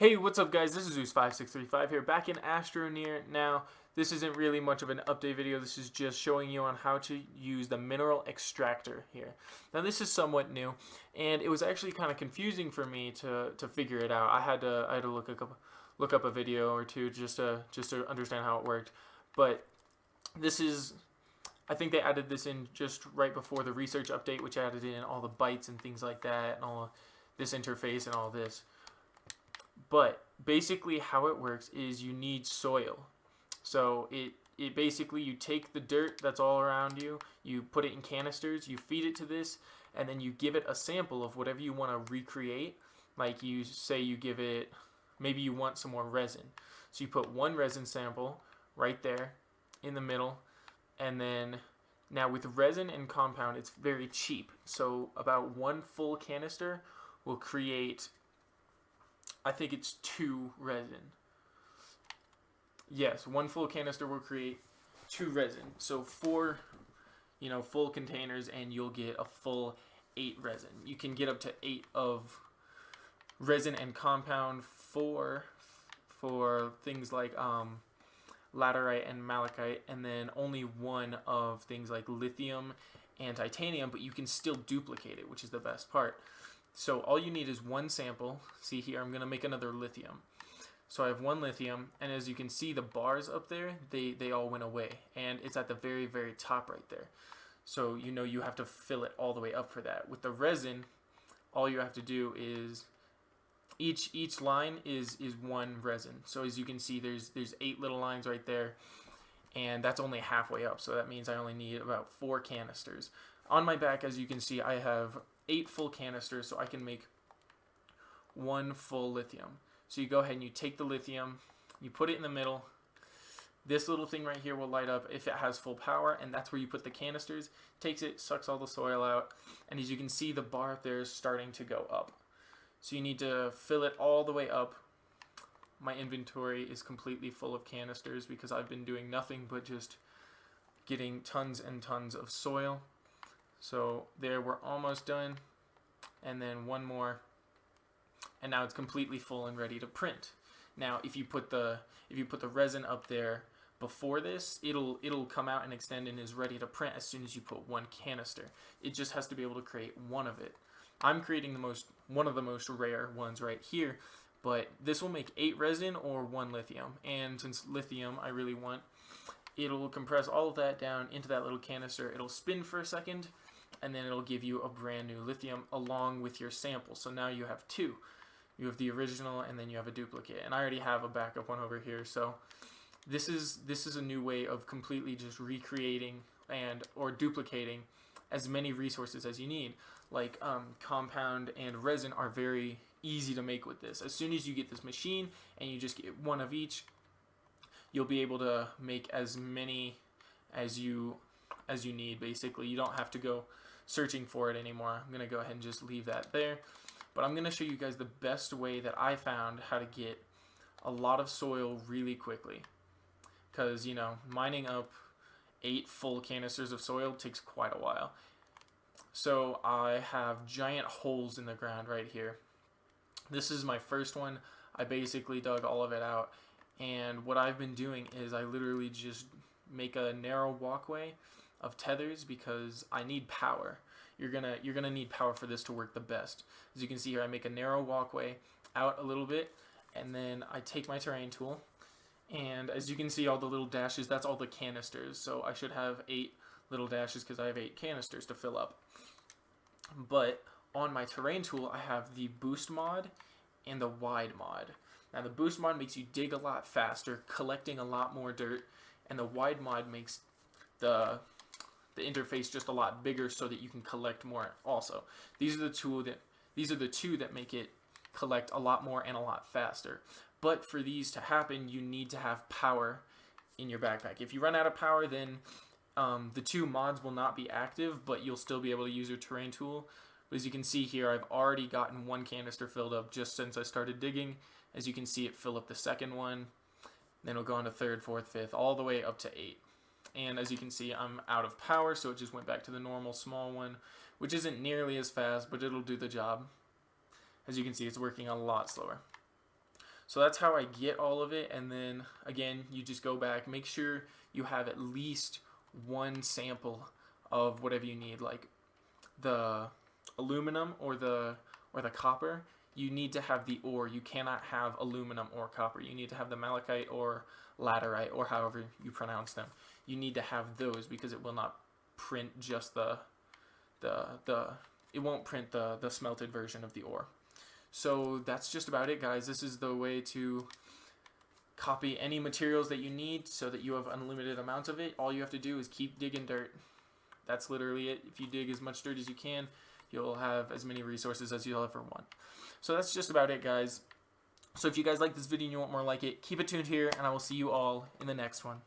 Hey, what's up guys? This is Zeus5635 here, back in Astroneer. Now, this isn't really much of an update video, this is just showing you on how to use the mineral extractor here. Now this is somewhat new, and it was actually kind of confusing for me to figure it out. I had to look up a video or two just to understand how it worked. But this is, I think they added this in just right before the research update, which added in all the bytes and things like that, and all this interface and all this. But basically how it works is you need soil. So it basically, you take the dirt that's all around you, you put it in canisters, you feed it to this, and then you give it a sample of whatever you want to recreate. Like you say you give it, maybe you want some more resin. So you put one resin sample right there in the middle, and then now with resin and compound it's very cheap. So about one full canister will create, I think it's 2 resin. Yes, one full canister will create 2 resin. So 4, full containers, and you'll get a full 8 resin. You can get up to 8 of resin and compound for things like laterite and malachite, and then only 1 of things like lithium and titanium, but you can still duplicate it, which is the best part. So all you need is 1 sample. See here, I'm going to make another lithium. So I have 1 lithium, and as you can see, the bars up there, they all went away. And it's at the very, very top right there. So you have to fill it all the way up for that. With the resin, all you have to do is, each line is 1 resin. So as you can see, there's 8 little lines right there. And that's only halfway up. So that means I only need about 4 canisters. On my back, as you can see, I have 8 full canisters, so I can make 1 full lithium. So you go ahead and you take the lithium, you put it in the middle. This little thing right here will light up if it has full power, and that's where you put the canisters. Takes it, sucks all the soil out, and as you can see, the bar up there is starting to go up. So you need to fill it all the way up. My inventory is completely full of canisters because I've been doing nothing but just getting tons and tons of soil. So there, we're almost done, and then 1 more, and now it's completely full and ready to print. Now if you put the resin up there before this, it'll come out and extend and is ready to print as soon as you put 1 canister. It just has to be able to create 1 of it. I'm creating one of the most rare ones right here, but this will make 8 resin or 1 lithium, and since lithium I really want, it'll compress all of that down into that little canister. It'll spin for a second, and then it'll give you a brand new lithium along with your sample. So now you have 2. You have the original, and then you have a duplicate. And I already have a backup one over here. So this is a new way of completely just recreating or duplicating as many resources as you need. Like compound and resin are very easy to make with this. As soon as you get this machine and you just get 1 of each, you'll be able to make as many as you need. Basically, you don't have to go searching for it anymore. I'm gonna go ahead and just leave that there, but I'm gonna show you guys the best way that I found how to get a lot of soil really quickly, because mining up 8 full canisters of soil takes quite a while. So I have giant holes in the ground right here. This is my first one. I basically dug all of it out, and what I've been doing is I literally just make a narrow walkway of tethers because I need power. You're gonna need power for this to work the best. As you can see here, I make a narrow walkway out a little bit, and then I take my terrain tool, and as you can see, all the little dashes, that's all the canisters. So I should have 8 little dashes because I have 8 canisters to fill up. But on my terrain tool, I have the boost mod and the wide mod. Now the boost mod makes you dig a lot faster, collecting a lot more dirt, and the wide mod makes the interface just a lot bigger so that you can collect more also. These are the 2 that make it collect a lot more and a lot faster. But for these to happen, you need to have power in your backpack. If you run out of power, then the 2 mods will not be active, but you'll still be able to use your terrain tool. But as you can see here, I've already gotten 1 canister filled up just since I started digging. As you can see, it fill up the second one, then it'll go on to 3rd, 4th, 5th, all the way up to 8. And as you can see, I'm out of power, so it just went back to the normal small one, which isn't nearly as fast, but it'll do the job. As you can see, it's working a lot slower. So that's how I get all of it. And then again, you just go back, make sure you have at least one sample of whatever you need, like the aluminum or the copper. You need to have the ore. You cannot have aluminum or copper. You need to have the malachite or laterite, or however you pronounce them. You need to have those because it will not print just it won't print the smelted version of the ore. So that's just about it, guys. This is the way to copy any materials that you need so that you have unlimited amounts of it. All you have to do is keep digging dirt. That's literally it. If you dig as much dirt as you can, you'll have as many resources as you'll ever want. So that's just about it, guys. So if you guys like this video and you want more like it, keep it tuned here, and I will see you all in the next one.